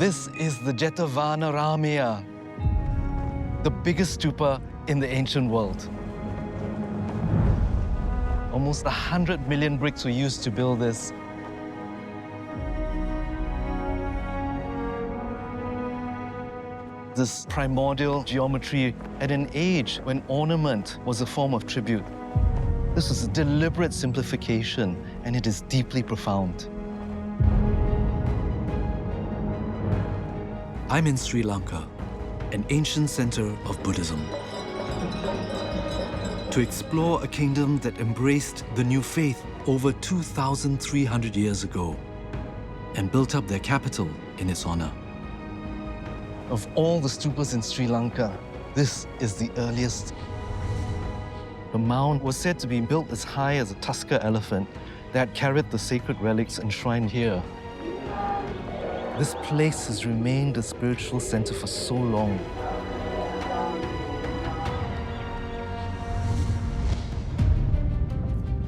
This is the Jetavanaramaya, the biggest stupa in the ancient world. Almost 100 million bricks were used to build this. This primordial geometry at an age when ornament was a form of tribute. This was a deliberate simplification, and it is deeply profound. I'm in Sri Lanka, an ancient center of Buddhism. To explore a kingdom that embraced the new faith over 2,300 years ago and built up their capital in its honor. Of all the stupas in Sri Lanka, this is the earliest. The mound was said to be built as high as a tusker elephant that carried the sacred relics enshrined here. This place has remained a spiritual center for so long.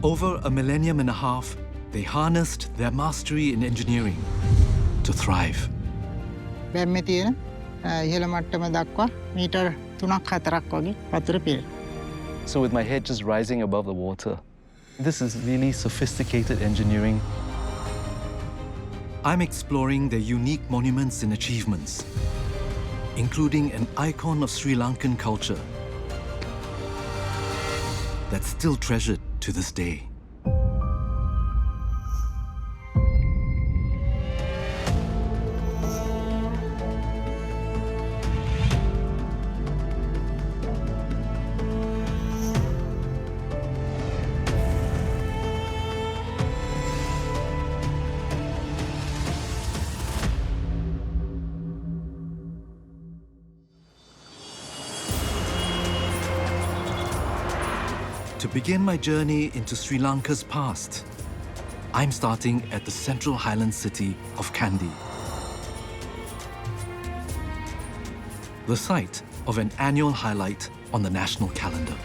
Over a millennium and a half, they harnessed their mastery in engineering to thrive. So with my head just rising above the water, this is really sophisticated engineering. I'm exploring their unique monuments and achievements, including an icon of Sri Lankan culture that's still treasured to this day. To begin my journey into Sri Lanka's past, I'm starting at the central highland city of Kandy, the site of an annual highlight on the national calendar.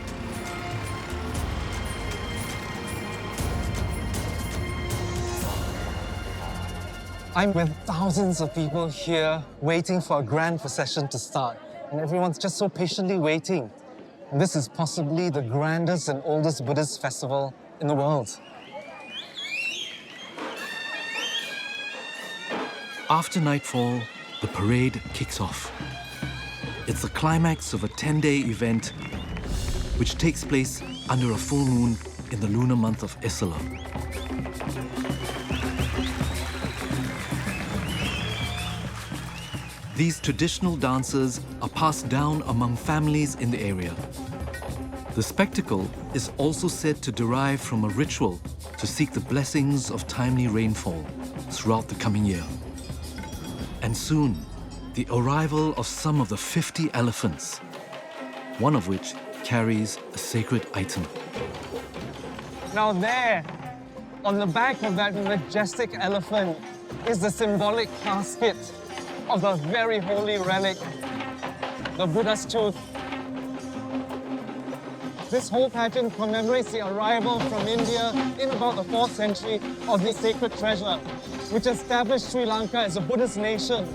I'm with thousands of people here waiting for a grand procession to start, and everyone's just so patiently waiting. And this is possibly the grandest and oldest Buddhist festival in the world. After nightfall, the parade kicks off. It's the climax of a 10-day event which takes place under a full moon in the lunar month of Esala. These traditional dances are passed down among families in the area. The spectacle is also said to derive from a ritual to seek the blessings of timely rainfall throughout the coming year. And soon, the arrival of some of the 50 elephants, one of which carries a sacred item. Now there, on the back of that majestic elephant, is the symbolic casket of the very holy relic, the Buddha's tooth. This whole pageant commemorates the arrival from India in about the 4th century of this sacred treasure, which established Sri Lanka as a Buddhist nation.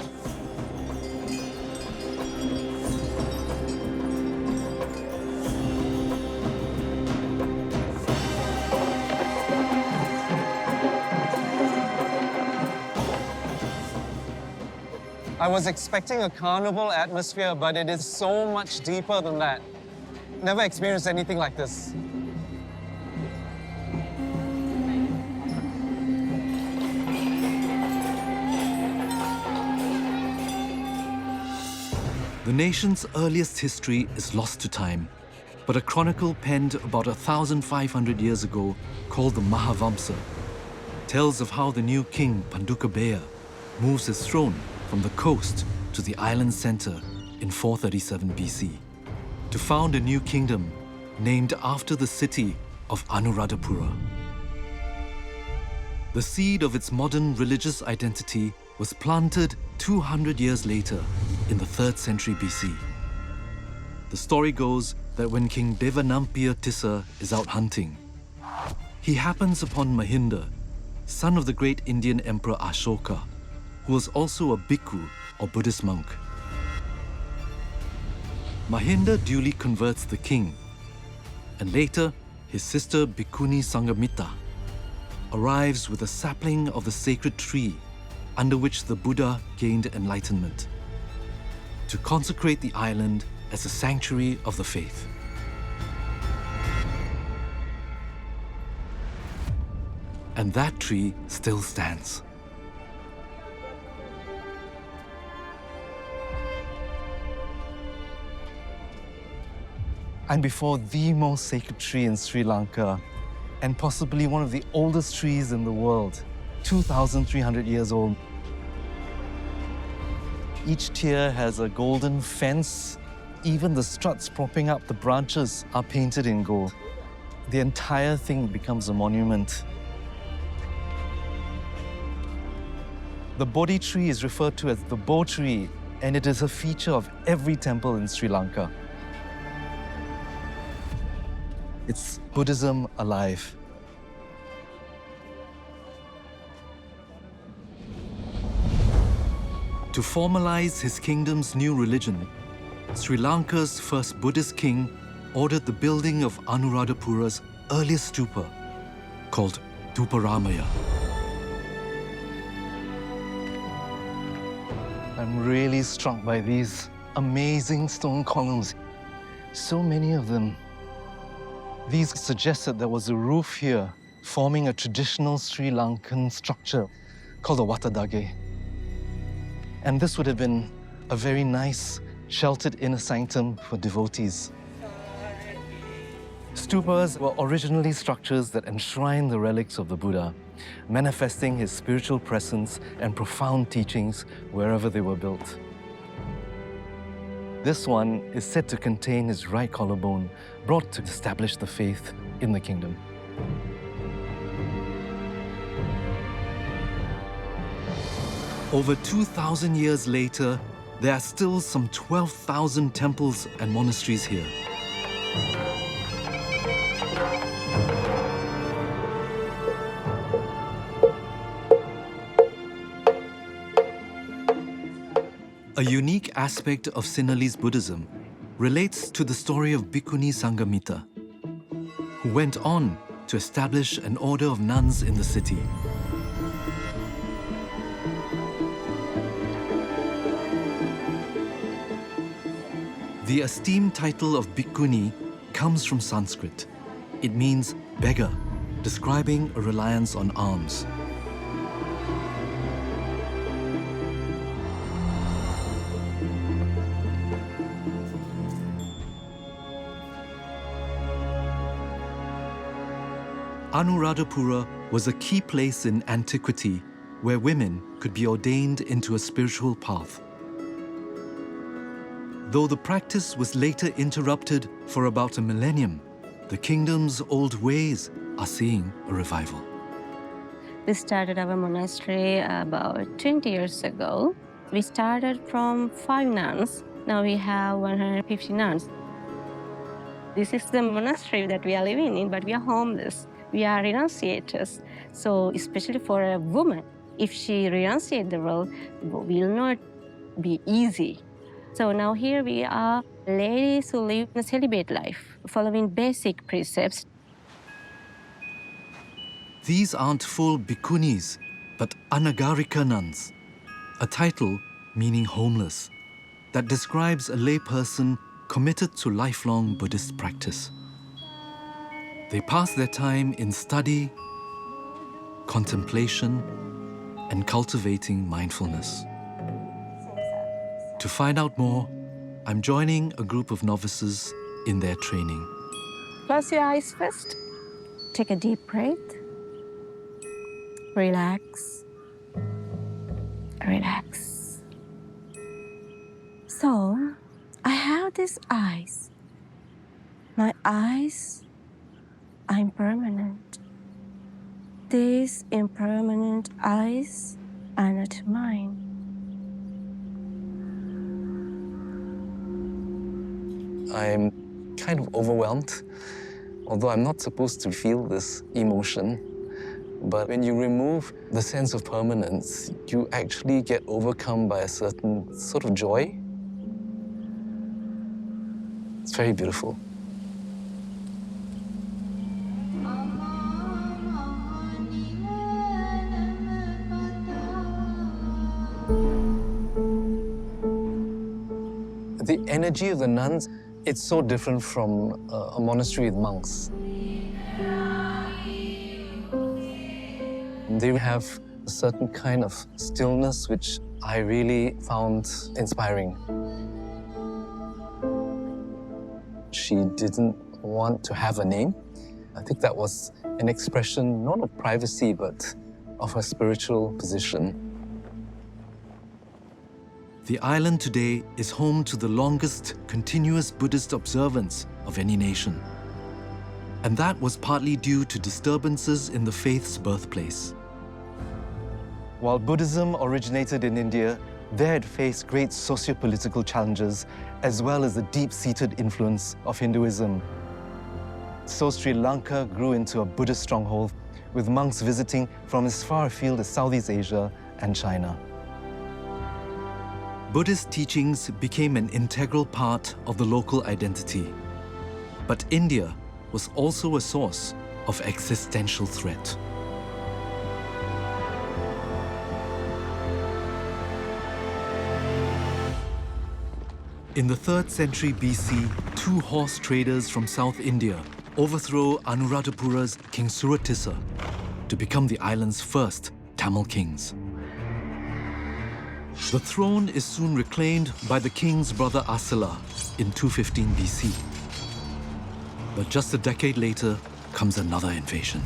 I was expecting a carnival atmosphere, but it is so much deeper than that. Never experienced anything like this. The nation's earliest history is lost to time, but a chronicle penned about 1,500 years ago called the Mahavamsa tells of how the new king Pandukabaya moves his throne from the coast to the island center in 437 BC to found a new kingdom named after the city of Anuradhapura. The seed of its modern religious identity was planted 200 years later in the 3rd century BC. The story goes that when King Devanampiyar Tissa is out hunting, he happens upon Mahinda, son of the great Indian Emperor Ashoka, who was also a bhikkhu or Buddhist monk. Mahinda duly converts the king, and later his sister Bhikkhuni Sangamita arrives with a sapling of the sacred tree under which the Buddha gained enlightenment, to consecrate the island as a sanctuary of the faith. And that tree still stands. I'm before the most sacred tree in Sri Lanka, and possibly one of the oldest trees in the world, 2,300 years old. Each tier has a golden fence. Even the struts propping up the branches are painted in gold. The entire thing becomes a monument. The Bodhi tree is referred to as the Bo tree, and it is a feature of every temple in Sri Lanka. It's Buddhism alive. To formalize his kingdom's new religion, Sri Lanka's first Buddhist king ordered the building of Anuradhapura's earliest stupa, called Dhuparamaya. I'm really struck by these amazing stone columns. So many of them. These suggest that there was a roof here, forming a traditional Sri Lankan structure called a Watadage. And this would have been a very nice, sheltered inner sanctum for devotees. Stupas were originally structures that enshrine the relics of the Buddha, manifesting his spiritual presence and profound teachings wherever they were built. This one is said to contain his right collarbone, brought to establish the faith in the kingdom. Over 2,000 years later, there are still some 12,000 temples and monasteries here. A unique aspect of Sinhalese Buddhism relates to the story of Bhikkhuni Sangamita, who went on to establish an order of nuns in the city. The esteemed title of Bhikkhuni comes from Sanskrit. It means beggar, describing a reliance on alms. Anuradhapura was a key place in antiquity where women could be ordained into a spiritual path. Though the practice was later interrupted for about a millennium, the kingdom's old ways are seeing a revival. We started our monastery about 20 years ago. We started from 5 nuns. Now we have 150 nuns. This is the monastery that we are living in, but we are homeless. We are renunciators. So especially for a woman, if she renunciates the world, it will not be easy. So now here we are ladies who live a celibate life, following basic precepts. These aren't full bhikkhunis, but anagarika nuns, a title meaning homeless, that describes a layperson committed to lifelong Buddhist practice. They pass their time in study, contemplation, and cultivating mindfulness. To find out more, I'm joining a group of novices in their training. Close your eyes first. Take a deep breath. Relax. Relax. So, I have these eyes. My eyes are impermanent. These impermanent eyes are not mine. I'm kind of overwhelmed, although I'm not supposed to feel this emotion. But when you remove the sense of permanence, you actually get overcome by a certain sort of joy. It's very beautiful. The energy of the nuns, it's so different from a monastery with monks. They have a certain kind of stillness which I really found inspiring. She didn't want to have a name. I think that was an expression not of privacy, but of her spiritual position. The island today is home to the longest continuous Buddhist observance of any nation. And that was partly due to disturbances in the faith's birthplace. While Buddhism originated in India, there it faced great socio-political challenges as well as the deep-seated influence of Hinduism. So Sri Lanka grew into a Buddhist stronghold, with monks visiting from as far afield as Southeast Asia and China. Buddhist teachings became an integral part of the local identity. But India was also a source of existential threat. In the 3rd century BC, 2 horse traders from South India overthrow Anuradhapura's King Curator to become the island's first Tamil kings. The throne is soon reclaimed by the king's brother Esala in 215 BC. But just a decade later comes another invasion.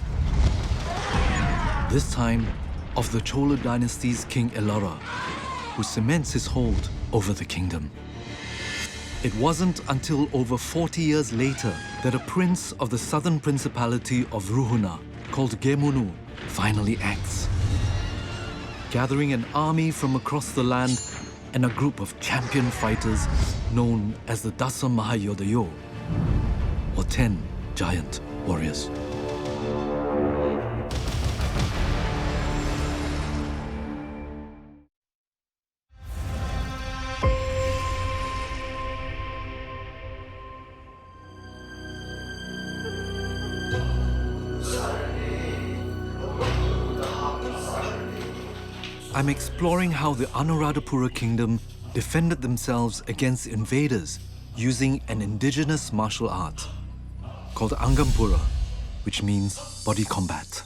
This time of the Chola dynasty's King Elara, who cements his hold over the kingdom. It wasn't until over 40 years later that a prince of the southern principality of Ruhuna, called Gemunu, finally acts, gathering an army from across the land and a group of champion fighters known as the Dasa Mahayodayo, or 10 giant warriors. I'm exploring how the Anuradhapura Kingdom defended themselves against invaders using an indigenous martial art called Angampora, which means body combat.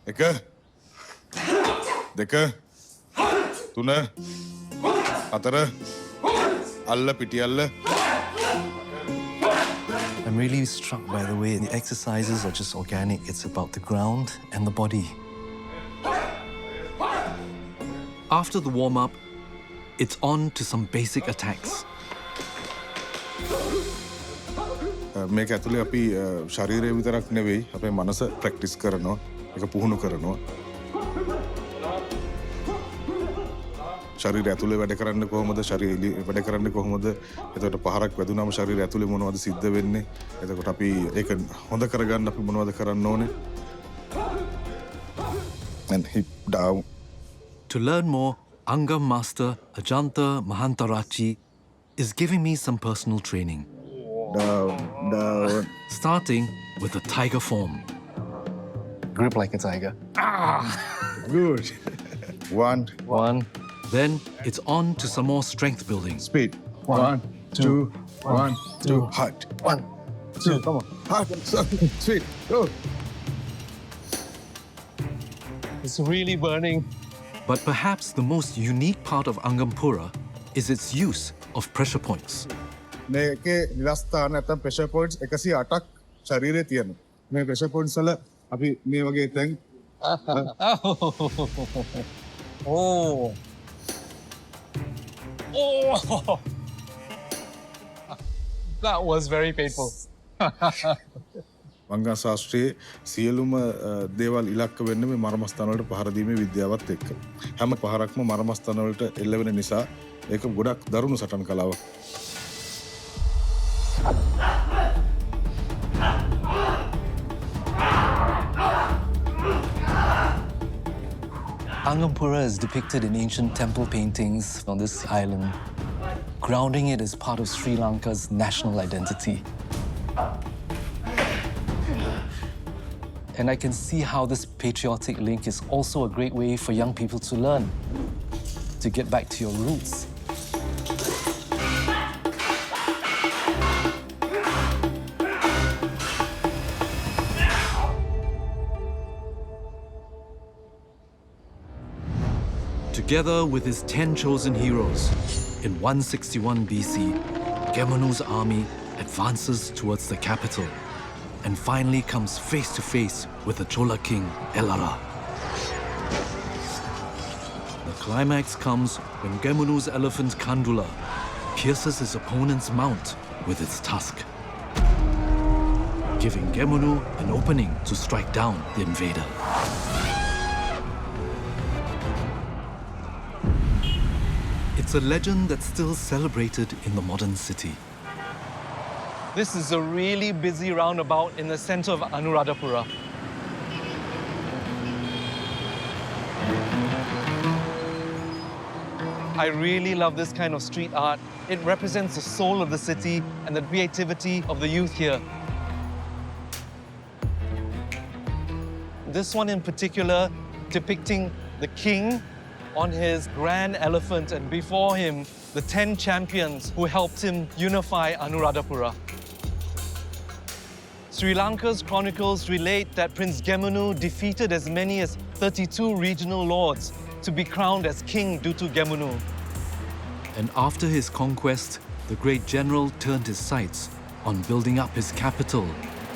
Eka, deka, tuna, atara, alla piti alla. I'm really struck by the way the exercises are just organic. It's about the ground and the body. After the warm-up, it's on to some basic attacks. මේක ඇතුලේ අපි ශරීරය විතරක් නෙවෙයි අපේ මනස practice කරනවා ඒක පුහුණු කරනවා ශරීරය ඇතුලේ වැඩ කරන්නේ කොහොමද ශරීරය වැඩ කරන්නේ කොහොමද එතකොට පහරක් වැදුනම ශරීරය ඇතුලේ මොනවද සිද්ධ වෙන්නේ එතකොට අපි ඒක හොඳ කරගන්න අපි මොනවද කරන්න ඕනේ and hip down. To learn more, Angam Master Ajanta Mahantarachi is giving me some personal training. Down. Starting with the tiger form. Grip like a tiger. Good. One. Then it's on to some more strength building. Speed. 1, 2, 1, 2. Heart. 1, 2. Come on. Heart. Speed. Go. It's really burning. But perhaps the most unique part of Angampora is its use of pressure points. මේකේ නිලස්ථාන නැත්නම් pressure points 108ක් ශරීරයේ තියෙනවා. මේ pressure points වල අපි මේ වගේ තැන් Oh. That was very painful. වංගා ශාස්ත්‍රයේ සියලුම දේවල් ඉලක්ක වෙන්නේ මේ මර්මස්ථාන වලට පහර දීමේ විද්‍යාවත් එක්ක. හැම පහරක්ම මර්මස්ථාන වලට එල්ල වෙන නිසා ඒක ගොඩක් දරුණු සටන් කලාවක්. Angampora is depicted in ancient temple paintings on this island, grounding it as part of Sri Lanka's national identity. And I can see how this patriotic link is also a great way for young people to learn, to get back to your roots. Together with his 10 chosen heroes, in 161 BC, Gemunu's army advances towards the capital and finally comes face to face with the Chola king, Elara. The climax comes when Gemunu's elephant Kandula pierces his opponent's mount with its tusk, giving Gemunu an opening to strike down the invader. It's a legend that's still celebrated in the modern city. This is a really busy roundabout in the center of Anuradhapura. I really love this kind of street art. It represents the soul of the city and the creativity of the youth here. This one in particular, depicting the king on his grand elephant, and before him, the 10 champions who helped him unify Anuradhapura. Sri Lanka's chronicles relate that Prince Gemunu defeated as many as 32 regional lords to be crowned as king due to Gemunu. And after his conquest, the great general turned his sights on building up his capital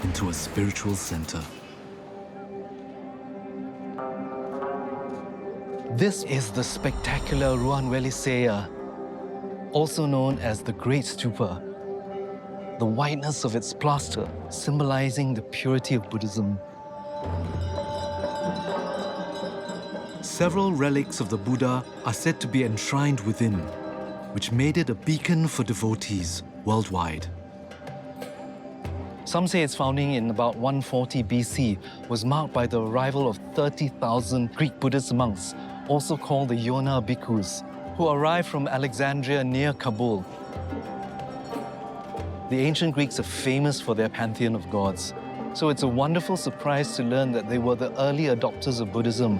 into a spiritual center. This is the spectacular Ruan Weliseya, also known as the Great Stupa. The whiteness of its plaster symbolizing the purity of Buddhism. Several relics of the Buddha are said to be enshrined within, which made it a beacon for devotees worldwide. Some say its founding in about 140 BC was marked by the arrival of 30,000 Greek Buddhist monks, also called the Yona Bhikkhus, who arrived from Alexandria near Kabul. The ancient Greeks are famous for their pantheon of gods, so it's a wonderful surprise to learn that they were the early adopters of Buddhism.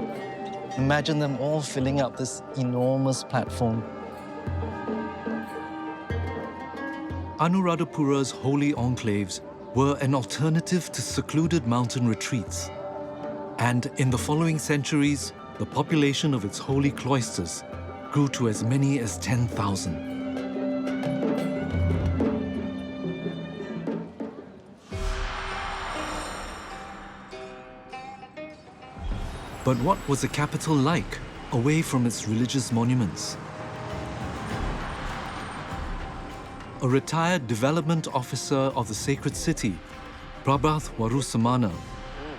Imagine them all filling up this enormous platform. Anuradhapura's holy enclaves were an alternative to secluded mountain retreats. And in the following centuries, the population of its holy cloisters grew to as many as 10,000. But what was the capital like, away from its religious monuments? A retired development officer of the sacred city, Prabhath Warusamana,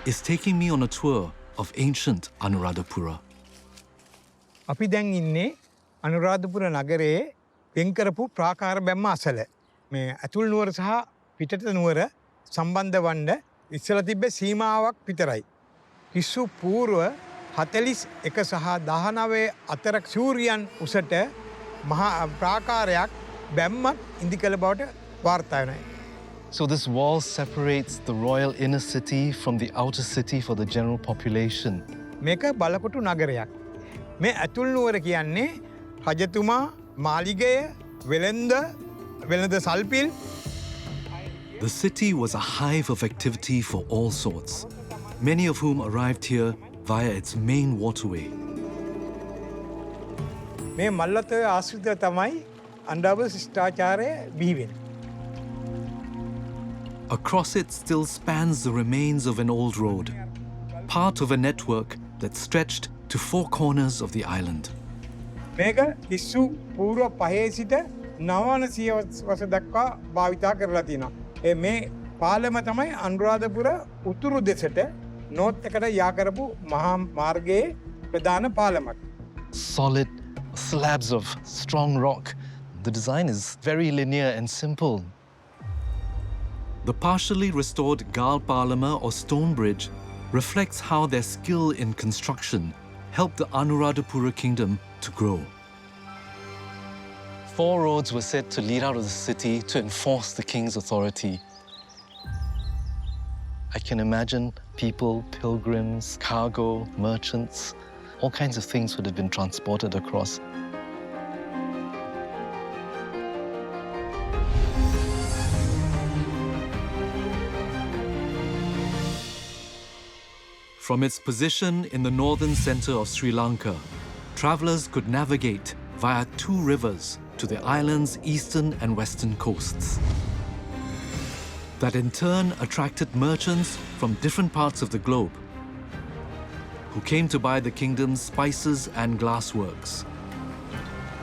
is taking me on a tour of ancient Anuradhapura. අපි දැන් ඉන්නේ අනුරාධපුර නගරයේ වෙන් කරපු ප්‍රාකාර බැම්ම අසල. මේ ඇතුල් නුවර සහ පිටත නුවර සම්බන්ධ වන්න ඉස්සලා තිබ්බ සීමාවක් විතරයි. හිස්සු පූර්ව 41 සහ 19 අතර සූරියන් උසට මහා ප්‍රාකාරයක් බැම්මක් ඉදිකල බවට වාර්තා වෙනවා. So this wall separates the royal inner city from the outer city for the general population. මේක බලකොටු නගරයක්. මේ ඇතුල් නුවර කියන්නේ රජතුමා මාලිගය වෙළඳ සල්පිල්. The city was a hive of activity for all sorts, many of whom arrived here via its main waterway. මේ මල්ලතේ ආශ්‍රිතව තමයි අනුරාධපුර ශිෂ්ටාචාරය බිහි වෙන්නේ. Across it still spans the remains of an old road, part of a network that stretched to four corners of the island. මේක හිස්සු පූර්ව 5 සිට 900 වසර දක්වා භාවිතා කරලා තියෙනවා. මේ පාලම තමයි අනුරාධපුර උතුරු දෙසට නෝර්ත් එකට යා කරපු මහා මාර්ගයේ ප්‍රධාන පාලමක්. Solid slabs of strong rock. The design is very linear and simple. The partially restored Gal Palama or stone bridge reflects how their skill in construction helped the Anuradhapura Kingdom to grow. 4 roads were said to lead out of the city to enforce the king's authority. I can imagine people, pilgrims, cargo, merchants, all kinds of things would have been transported across. From its position in the northern center of Sri Lanka, travelers could navigate via 2 rivers to the island's eastern and western coasts. That in turn attracted merchants from different parts of the globe who came to buy the kingdom's spices and glassworks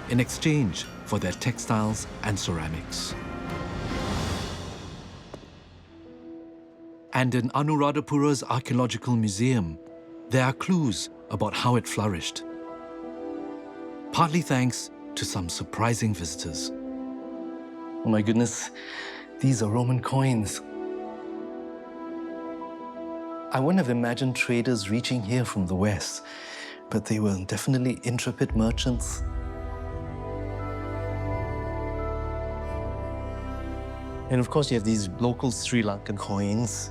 in exchange for their textiles and ceramics. And in Anuradhapura's archaeological museum, there are clues about how it flourished, partly thanks to some surprising visitors. Oh my goodness, these are Roman coins. I wouldn't have imagined traders reaching here from the west, but they were definitely intrepid merchants. And of course, you have these local Sri Lankan coins.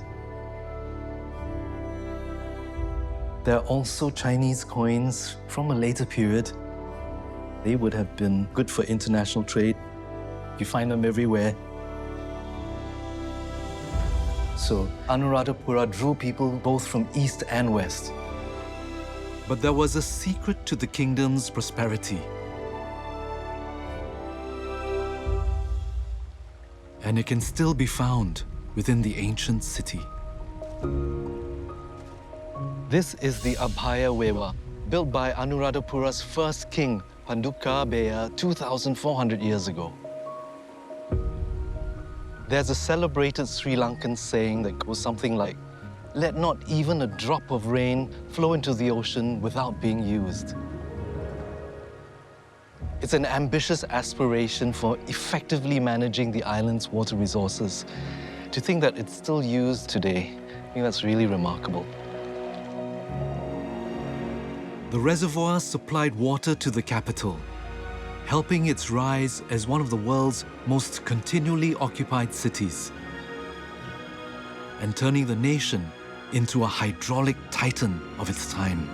There are also Chinese coins from a later period. They would have been good for international trade. You find them everywhere. So Anuradhapura drew people both from east and west. But there was a secret to the kingdom's prosperity. And it can still be found within the ancient city. This is the Abhaya Wewa, built by Anuradhapura's first king, Panduka Beya, 2,400 years ago. There's a celebrated Sri Lankan saying that goes something like, "Let not even a drop of rain flow into the ocean without being used." It's an ambitious aspiration for effectively managing the island's water resources. To think that it's still used today, I think that's really remarkable. The reservoir supplied water to the capital, helping its rise as one of the world's most continually occupied cities, and turning the nation into a hydraulic titan of its time.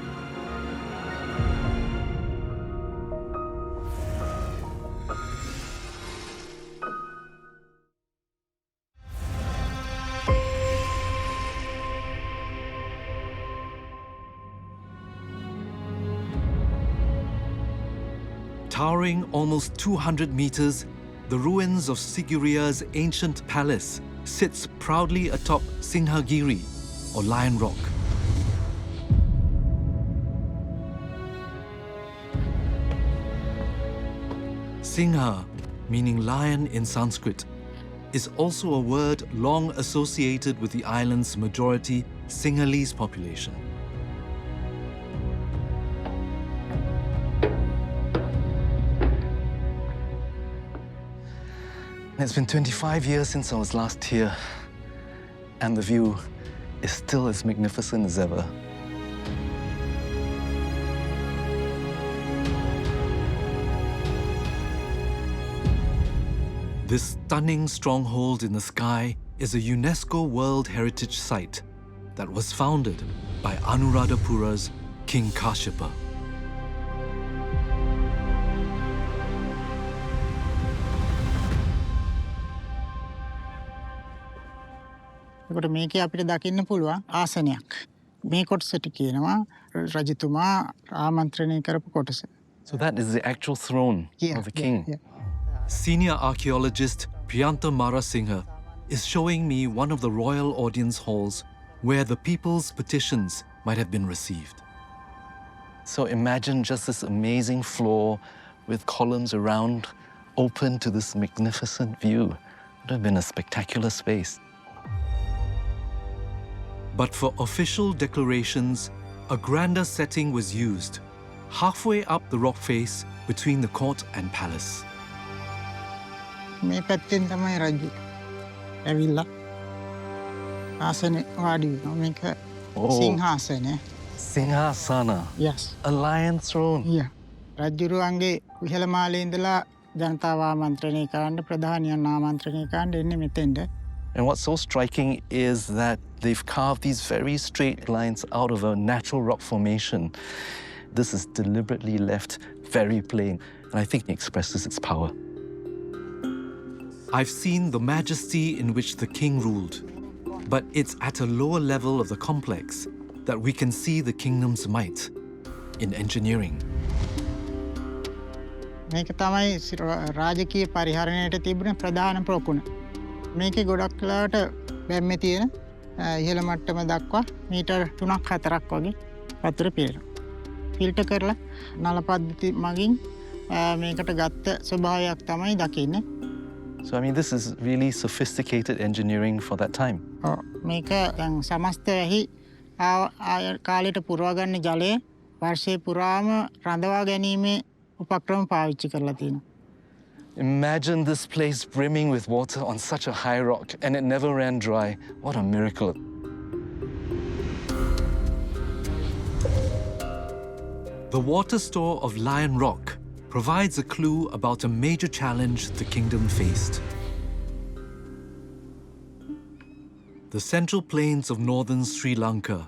Towering almost 200 meters, the ruins of Sigiriya's ancient palace sits proudly atop Sinhagiri, or Lion Rock. Singha, meaning lion in Sanskrit, is also a word long associated with the island's majority Sinhalese population. It's been 25 years since I was last here, and the view is still as magnificent as ever. This stunning stronghold in the sky is a UNESCO World Heritage Site that was founded by Anuradhapura's King Kashyapa. එතකොට මේකේ අපිට දකින්න පුළුවන් ආසනයක්. මේ කොටසට කියනවා රජතුමා ආමන්ත්‍රණය කරපු කොටස. So that is the actual throne of the king. Senior archaeologist Priyanta Marasinghe is showing me one of the royal audience halls where the people's petitions might have been received. So imagine just this amazing floor with columns around, open to this magnificent view. It would have been a spectacular space. But for official declarations, a grander setting was used, halfway up the rock face between the court and palace. මේ පැත්තෙන් තමයි රජු ඇවිල්ලා ආසනේ වාඩි වෙනවා. මේක සිංහාසනය. Singhasana, Yes. a lion throne. Yeah. රජ්ජුරුවන්ගේ ඉහළ මාලේ ඉඳලා ජනතාව ආමන්ත්‍රණය කරන්න ප්‍රධානියන් ආමන්ත්‍රණය කරන්න එන්නේ මෙතෙන්ට. And what's so striking is that they've carved these very straight lines out of a natural rock formation. This is deliberately left very plain, and I think it expresses its power. I've seen the majesty in which the king ruled, but it's at a lower level of the complex that we can see the kingdom's might in engineering. මේක තමයි රාජකීය පරිහරණයට තිබුණ ප්‍රධාන ප්‍රෝකුණ. මේකේ ගොඩක් වෙලාවට බැම්මේ තියෙන ඉහළ මට්ටම දක්වා මීටර් 3ක් 4ක් වගේ වතුර පිරෙනවා. ෆිල්ටර් කරලා නල පද්ධති මගින් මේකට ගත්ත ස්වභාවයක් තමයි දකින්නේ. So, I mean, this is really sophisticated engineering for that time. මේක දැන් සමස්ත වෙහි කාලයට පුරවා ගන්න ජලය වර්ෂයේ පුරාම රඳවා ගැනීමේ උපක්‍රම පාවිච්චි කරලා තියෙනවා. Imagine this place brimming with water on such a high rock, and it never ran dry. What a miracle. The water store of Lion Rock provides a clue about a major challenge the kingdom faced. The central plains of northern Sri Lanka,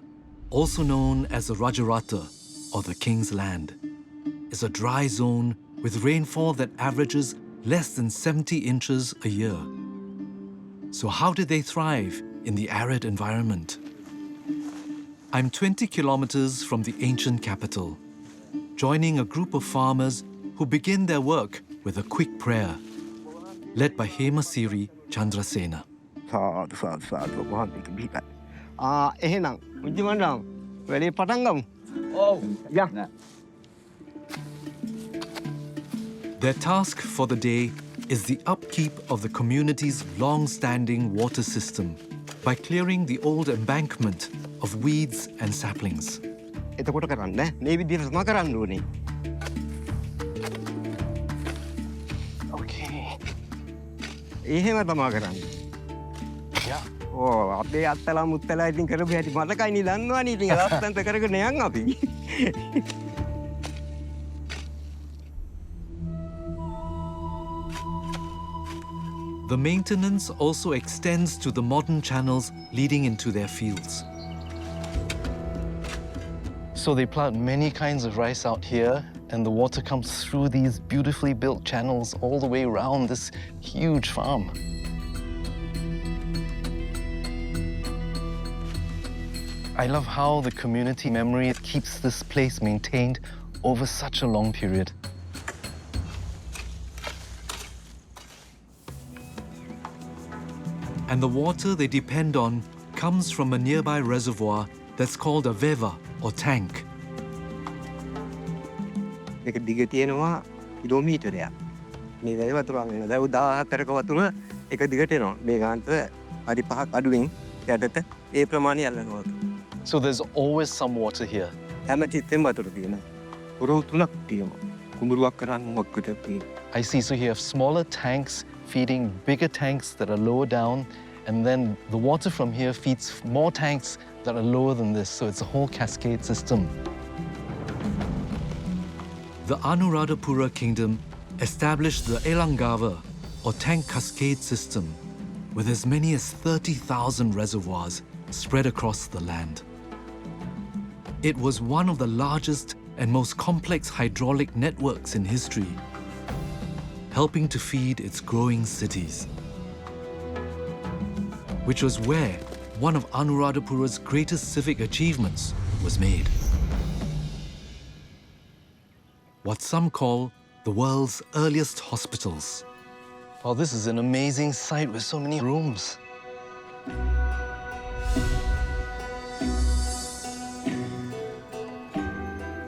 also known as the Rajarata, or the King's Land, is a dry zone with rainfall that averages less than 70 inches a year. So how did they thrive in the arid environment? I'm 20 kilometers from the ancient capital, joining a group of farmers who begin their work with a quick prayer, led by Hemasiri Chandrasena. එහෙනම් උජ්ජමණ්ඩම් වැඩේ පටන් ගමු. ඔව්. යා. Their task for the day is the upkeep of the community's long-standing water system by clearing the old embankment of weeds and saplings. එතකොට කරන්න මේ විදිහට තමයි කරන්න ඕනේ. Okay. එහෙම තමයි කරන්නේ. Yeah. ඕ අපේ අත්තලා මුත්තලා ඉතින් කරපු හැටි මතකයි නේ දන්නවනේ ඉතින් ලස්සනට කරගෙන යන් අපි. The maintenance also extends to the modern channels leading into their fields. So they plant many kinds of rice out here, and the water comes through these beautifully built channels all the way around this huge farm. I love how the community memory keeps this place maintained over such a long period. And the water they depend on comes from a nearby reservoir that's called a veva, or tank. මේක දිග තියෙනවා කිලෝමීටරයක්. මේ වැය වතුර අංගන දැන් 14ක වතුර එක දිගට එනවා. මේ ගානට අඩි 5ක් අඩුවෙන් යටට ඒ ප්‍රමාණය යල්ලනවා. So there's always some water here. හැම තිස්සෙම වතුර තියෙනවා. පුරව තුනක් තියෙනවා. කුඹුරුවක් කරන් මොකක්ද තියෙන්නේ. I see, so you have smaller tanks feeding bigger tanks that are lower down, and then the water from here feeds more tanks that are lower than this, so it's a whole cascade system. The Anuradhapura Kingdom established the Elangava, or tank cascade system, with as many as 30,000 reservoirs spread across the land. It was one of the largest and most complex hydraulic networks in history, helping to feed its growing cities, which was where one of Anuradhapura's greatest civic achievements was made. What some call the world's earliest hospitals. Well, this is an amazing site with so many rooms.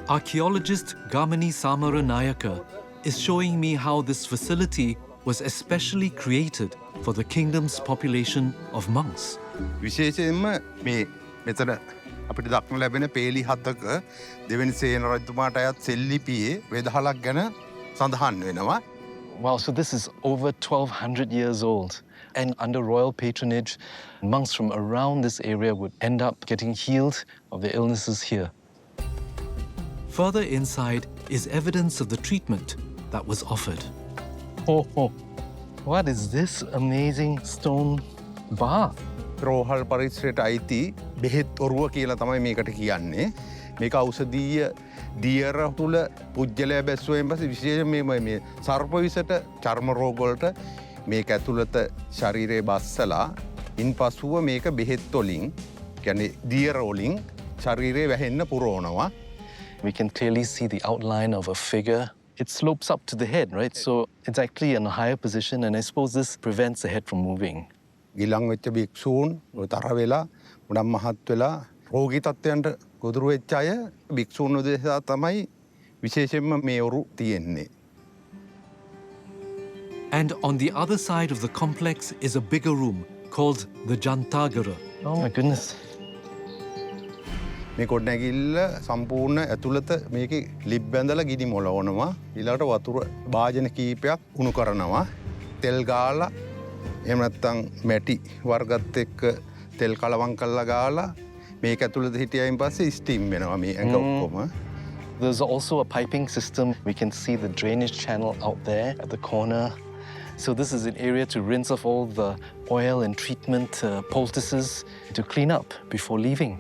Archaeologist Gamani Samaranayaka is showing me how this facility was especially created for the kingdom's population of monks. විශේෂයෙන්ම මේ මෙතන අපිට දක්න ලැබෙන පේලි හතක දෙවෙනි සේන රජතුමාට අයත් සෙල්ලිපියේ වෙදහලක් ගැන සඳහන් වෙනවා. Wow, so this is over 1,200 years old. And under royal patronage, monks from around this area would end up getting healed of their illnesses here. Further inside is evidence of the treatment that was offered. Oh, what is this amazing stone bath? රෝහල් පරිසරයට අයිති බෙහෙත් ඔරුව කියලා තමයි මේකට කියන්නේ. මේක ඖෂධීය දියර තුල පුජ්‍යලය බැස්සුවෙන් පස්සේ විශේෂයෙන් මේ සර්ප විසට චර්ම රෝග වලට මේක ඇතුළත ශරීරයේ බස්සලා ඉන්පසුව මේක බෙහෙත් වලින් කියන්නේ දියර වලින් ශරීරයේ වැහෙන්න පුරවනවා. We can clearly see the outline of a figure. It slopes up to the head, right? So it's actually in a higher position, and I suppose this prevents the head from moving. ගිලන් වෙච්ච භික්ෂූන් තර වෙලා උඩම් මහත් වෙලා රෝගී තත්ත්වයන්ට ගොදුරු වෙච්ච අය භික්ෂූන් උදෙසා තමයි විශේෂයෙන්ම මේ ඔරු තියෙන්නේ. And on the other side of the complex is a bigger room called the Jantagara. Oh my goodness. මේ කොටනැගිල්ල සම්පූර්ණ ඇතුළත මේකේ ලිප් බැඳලා ගිනි මොලවනවා. ඊළඟට වතුර භාජන කීපයක් උණු කරනවා. තෙල් ගාලා එහෙම නැත්නම් මැටි වර්ගත් එක්ක තෙල් කලවම් කරලා ගාලා මේක ඇතුළත හිටියයින් පස්සේ ස්ටීම් වෙනවා මේ ඇඟ ඔක්කොම. There's also a piping system. We can see the drainage channel out there at the corner. So this is an area to rinse off all the oil and treatment poultices to clean up before leaving.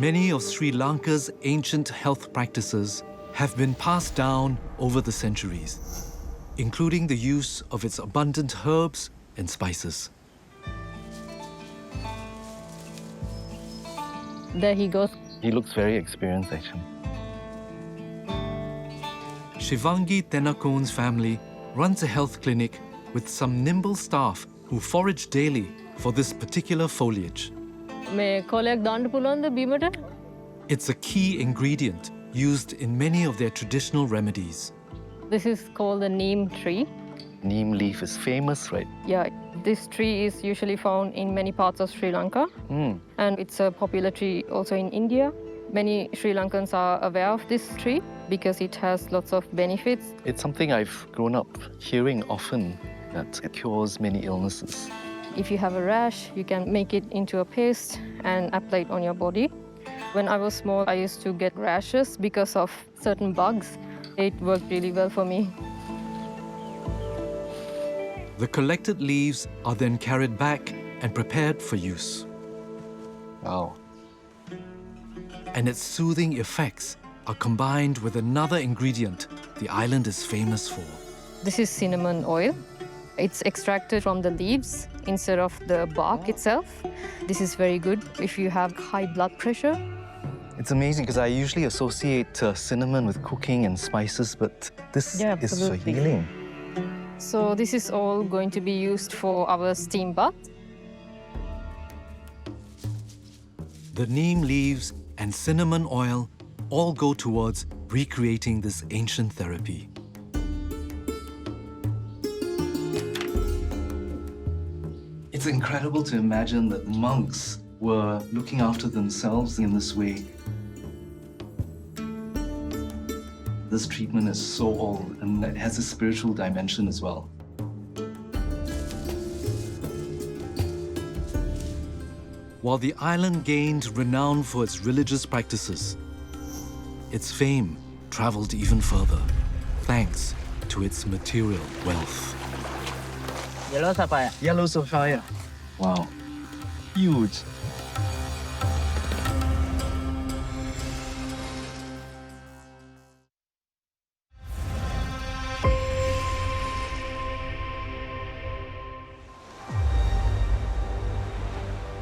Many of Sri Lanka's ancient health practices have been passed down over the centuries, including the use of its abundant herbs and spices. There he goes. He looks very experienced, actually. Shivangi Tenakone's family runs a health clinic with some nimble staff who forage daily for this particular foliage. මේ කොලයක් දාන්න පුළුවන්ද බීමට? It's a key ingredient used in many of their traditional remedies. This is called the neem tree. Neem leaf is famous, right? Yeah, this tree is usually found in many parts of Sri Lanka. And it's a popular tree also in India. Many Sri Lankans are aware of this tree because it has lots of benefits. It's something I've grown up hearing often, that it cures many illnesses. If you have a rash, you can make it into a paste and apply it on your body. When I was small, I used to get rashes because of certain bugs. It worked really well for me. The collected leaves are then carried back and prepared for use. Wow. And its soothing effects are combined with another ingredient the island is famous for. This is cinnamon oil. It's extracted from the leaves instead of the bark itself. This is very good if you have high blood pressure. It's amazing because I usually associate cinnamon with cooking and spices, but this is for absolutely. healing. So this is all going to be used for our steam bath. The neem leaves and cinnamon oil all go towards recreating this ancient therapy. It's incredible to imagine that monks were looking after themselves in this way. This treatment is so old and it has a spiritual dimension as well. While the island gained renown for its religious practices, its fame traveled even further, thanks to its material wealth. Yellow sapphire. Yellow sapphire. Wow. Huge.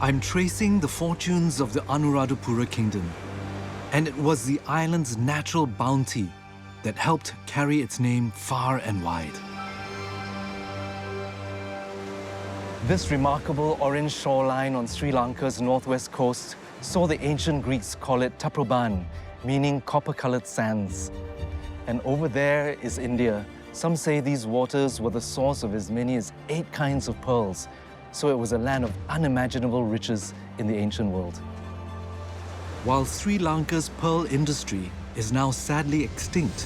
I'm tracing the fortunes of the Anuradhapura Kingdom, and it was the island's natural bounty that helped carry its name far and wide. This remarkable orange shoreline on Sri Lanka's northwest coast saw the ancient Greeks call it Taproban, meaning copper-colored sands. And over there is India. Some say these waters were the source of as many as 8 kinds of pearls. So it was a land of unimaginable riches in the ancient world. While Sri Lanka's pearl industry is now sadly extinct,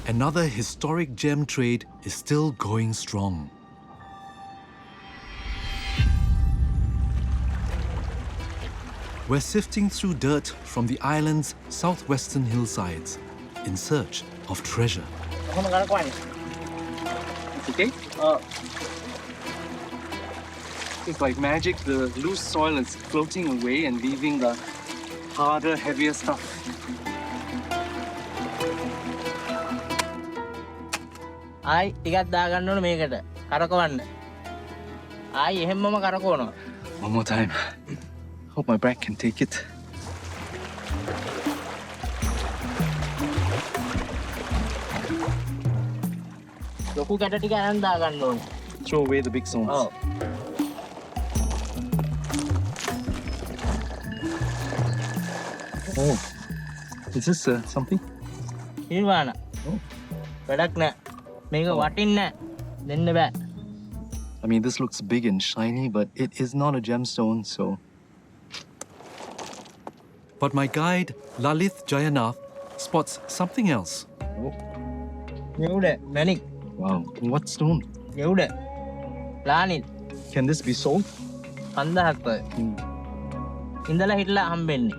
another historic gem trade is still going strong. we're sifting through dirt from the island's southwestern hillsides in search of treasure. It's okay? It's like magic. The loose soil is floating away and leaving the harder, heavier stuff. ආයි ටිකක් දාගන්න ඕන මේකට කරකවන්න. ආයි එහෙම්මම කරකවනවා. One more time. Hope my back can take it. ලොකු ගැට ටික අරන් දාගන්න ඕන. Throw away the big stones. ඔව්. Oh. Is this something? ඉල්වාන. වැඩක් නෑ. මේක වටින්නේ නෑ. දෙන්න බෑ. I mean, this looks big and shiny, but it is not a gemstone, so... But my guide, Lalith Jayanath, spots something else. ගෙවුඩ මැණික්. Wow. What stone? ගෙවුඩ. ප්ලානිල්. Can this be sold? 5000ක් වගේ. ඉඳලා හිටලා හම්බෙන්නේ.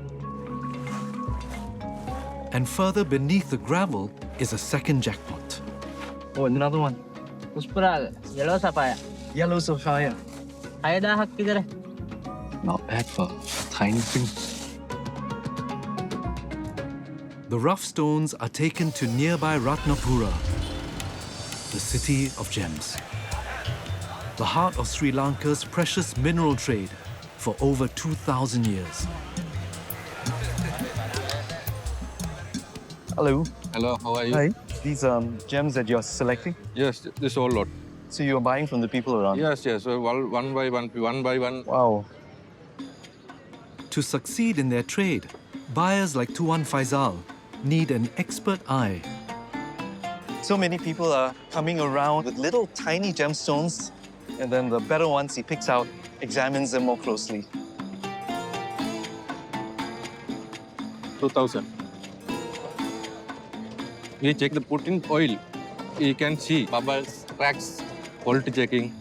And further beneath the gravel is a second jackpot. Oh, and another one. පුෂ්පරාග. yellow sapphire. Yellow sapphire. 6000ක් විතර. Not bad for a tiny thing. The rough stones are taken to nearby Ratnapura, the city of gems, the heart of Sri Lanka's precious mineral trade for over 2,000 years. Hello. Hello, how are you? Hi. These gems that you're selecting? Yes, this whole lot. So you're buying from the people around? Yes, yes. So one by one. Wow. To succeed in their trade, buyers like Tuan Faisal need an expert eye. So many people are coming around with little tiny gemstones, and then the better ones he picks out, examines them more closely. 2,000. We check the put in oil. You can see bubbles, cracks, quality checking.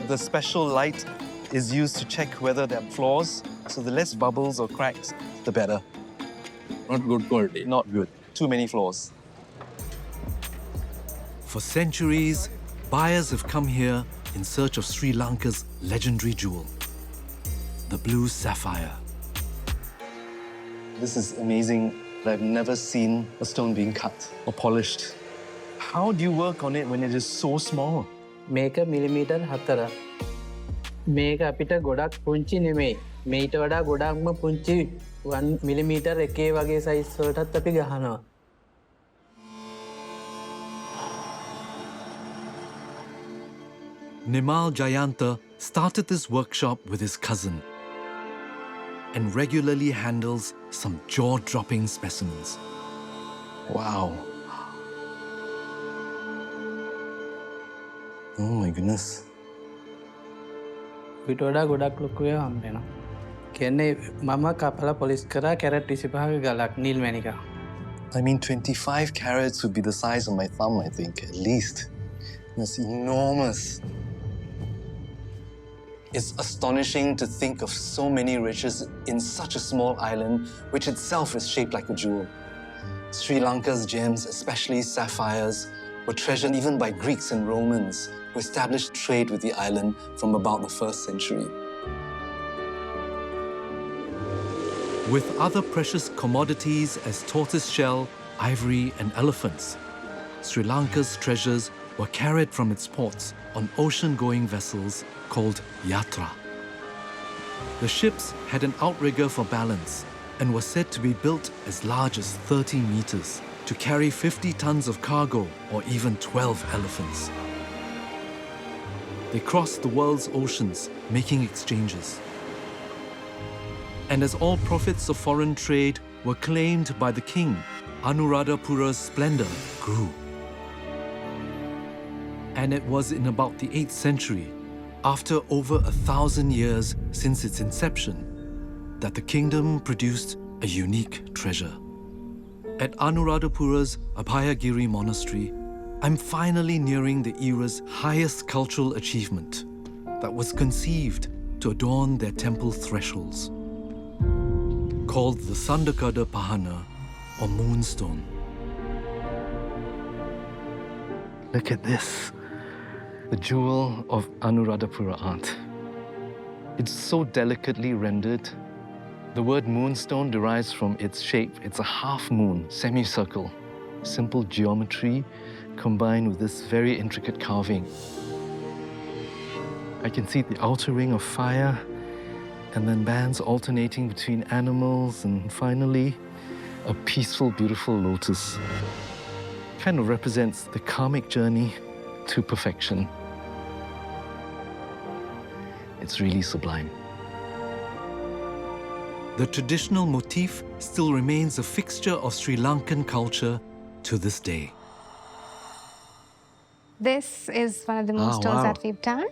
The special light is used to check whether there are flaws, so the less bubbles or cracks, the better. Not good quality. Not good. Too many flaws. For centuries, buyers have come here in search of Sri Lanka's legendary jewel, the blue sapphire. This is amazing. I've never seen a stone being cut or polished. How do you work on it when it is so small? මේක millimetre 4. මේක අපිට ගොඩක් පුංචි නෙමෙයි. මේට වඩා ගොඩක්ම පුංචි 1 මිලිමීටර් එකේ වගේ සයිස් වලටත් අපි ගහනවා. Nimal Jayanta started this workshop with his cousin and regularly handles some jaw-dropping specimens. Wow. Oh my goodness. ඊට වඩා ගොඩක් ලොකුවේ හම්බෙනවා. කියන්නේ මම කපලා පොලිස් කරා කැරට් 25ක ගලක් නිල් මැණිකක්. I mean, 25 carats would be the size of my thumb, I think, at least. That's enormous. It's astonishing to think of so many riches in such a small island, which itself is shaped like a jewel. Sri Lanka's gems, especially sapphires, were treasured even by Greeks and Romans, who established trade with the island from about the 1st century. With other precious commodities as tortoise shell, ivory, and elephants, Sri Lanka's treasures were carried from its ports on ocean-going vessels called yatra. The ships had an outrigger for balance and were said to be built as large as 30 meters to carry 50 tons of cargo or even 12 elephants. They crossed the world's oceans, making exchanges. And as all profits of foreign trade were claimed by the king, Anuradhapura's splendor grew. And it was in about the 8th century, after over 1,000 years since its inception, that the kingdom produced a unique treasure. At Anuradhapura's Abhayagiri monastery, I'm finally nearing the era's highest cultural achievement that was conceived to adorn their temple thresholds. called the Sandakada Pahana or Moonstone. Look at this, the jewel of Anuradhapura art. It's so delicately rendered. The word moonstone derives from its shape. It's a half moon, semicircle, simple geometry combined with this very intricate carving. I can see the outer ring of fire and then bands alternating between animals and finally a peaceful, beautiful lotus. Kind of represents the karmic journey to perfection. It's really sublime. The traditional motif still remains a fixture of Sri Lankan culture to this day. This is one of the moonstones wow. that we've done.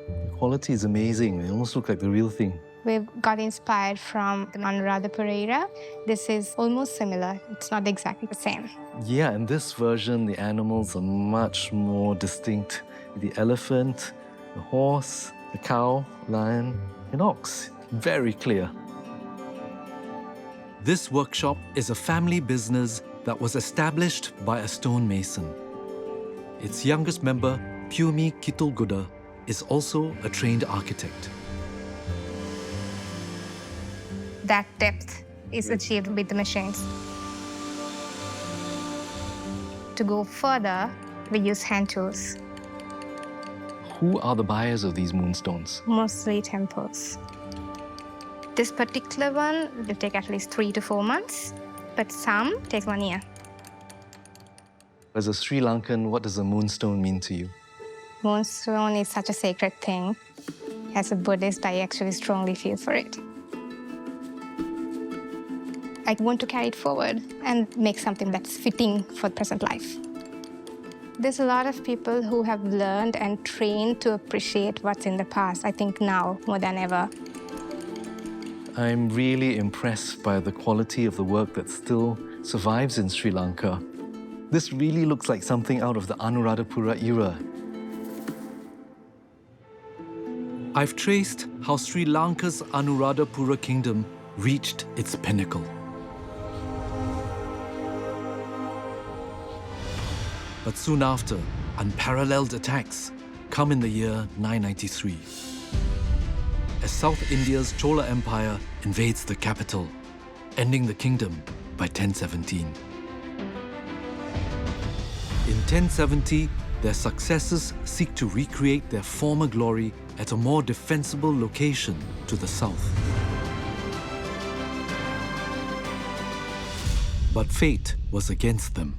The quality is amazing. They almost look like the real thing. We've got inspired from the Anuradhapura Perahera. This is almost similar. It's not exactly the same. Yeah, in this version, the animals are much more distinct. The elephant, the horse, the cow, lion, and ox. Very clear. This workshop is a family business that was established by a stonemason. Its youngest member, Pumi Kitulguda, is also a trained architect. That depth is achieved with the machines. To go further, we use hand tools, Who are the buyers of these moonstones? mostly temples. This particular one will take at least 3 to 4 months, but some take 1 year. As a Sri Lankan, what does a moonstone mean to you? Moonstone is such a sacred thing. As a Buddhist, I actually strongly feel for it. I want to carry it forward and make something that's fitting for present life. There's a lot of people who have learned and trained to appreciate what's in the past, I think now more than ever. I'm really impressed by the quality of the work that still survives in Sri Lanka. This really looks like something out of the Anuradhapura era. I've traced how Sri Lanka's Anuradhapura Kingdom reached its pinnacle. But soon after, unparalleled attacks come in the year 993. As South India's Chola Empire invades the capital, ending the kingdom by 1017. In 1070, their successors seek to recreate their former glory at a more defensible location to the south. But fate was against them.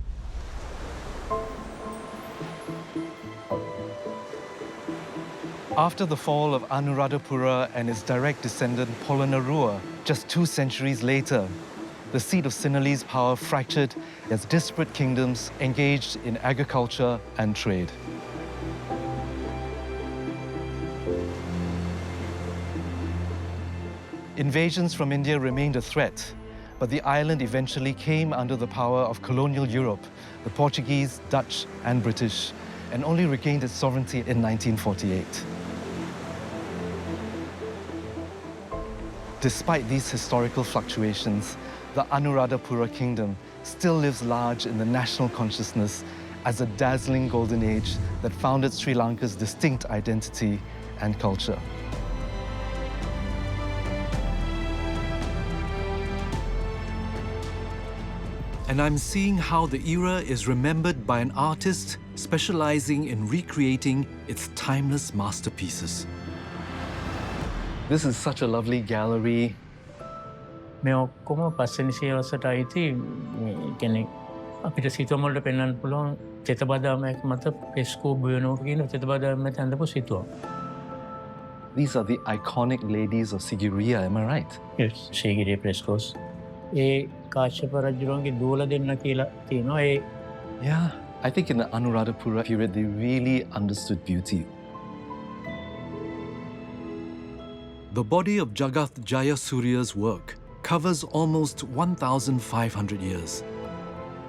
After the fall of Anuradhapura and its direct descendant Polonnaruwa, just 2 centuries later, the seat of Sinhalese power fractured as disparate kingdoms engaged in agriculture and trade. Invasions from India remained a threat, but the island eventually came under the power of colonial Europe, the Portuguese, Dutch, and British, and only regained its sovereignty in 1948. Despite these historical fluctuations, the Anuradhapura Kingdom still lives large in the national consciousness as a dazzling golden age that founded Sri Lanka's distinct identity and culture. And I'm seeing how the era is remembered by an artist specializing in recreating its timeless masterpieces. This is such a lovely gallery. මේ ඔක්කොම පස්වෙනි සියවසට අයිති කෙනෙක් අපිට සිතුවමවලට පෙන්වන්න පුළුවන් චෙතබදාමයක් මත පෙස්කෝ බුයනෝ කියන චෙතබදාම මත ඇඳපු සිතුවම්. These are the iconic ladies of Sigiriya, am I right? Yes, Sigiriya frescoes. ඒ කාශ්‍යප රජුගේ දූල දෙන්න කියලා තියෙනවා. ඒ Yeah, I think in the Anuradhapura period, they really understood beauty. The body of Jagath Jayasuriya's work covers almost 1,500 years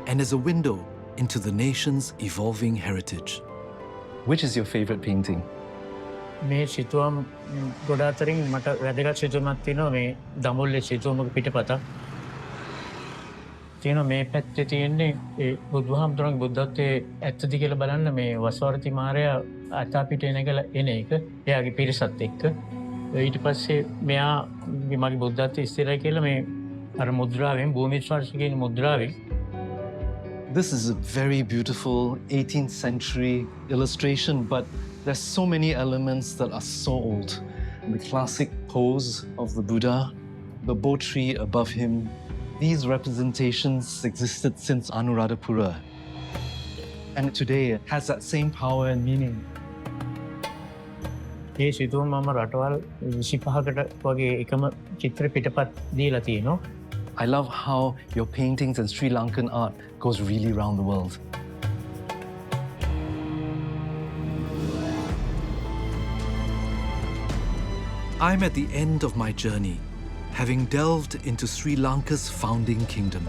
and is a window into the nation's evolving heritage. Which is your favorite painting? මේ සිතුවම් ගොඩ අතරින් මට වැදගත් සිතුවමක් තියෙනවා මේ දඹුල්ලේ සිතුවමක පිටපතක්. තියෙනවා මේ පැත්තේ තියෙන්නේ ඒ බුදුහාමුදුරන්ගේ බුද්ධත්වයේ ඇත්තද කියලා බලන්න මේ වසවර්ති මාරයා අතාපිට එන එක එයාගේ පිරිසත් එක්ක. ඊට පස්සේ මෙයා මගේ බුද්ධත්වයේ ඉස්සරයි කියලා මේ අර මුද්‍රාවෙන් භූමි ස්පර්ශ කියන මුද්‍රාවෙන්. This is a very beautiful 18th century illustration, but there's so many elements that are so old. The classic pose of the Buddha, the bo tree above him, these representations existed since Anuradhapura. And today it has that same power and meaning. ඒ සිතුවම් මම රටවල් 25කට වගේ එකම චිත්‍ර පිටපත් දීලා තියෙනවා. I love how your paintings and Sri Lankan art goes really around the world. I'm at the end of my journey, having delved into Sri Lanka's founding kingdom,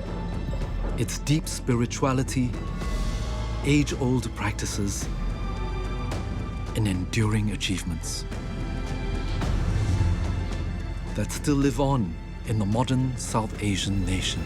its deep spirituality, age-old practices, and enduring achievements that still live on in the modern South Asian nation.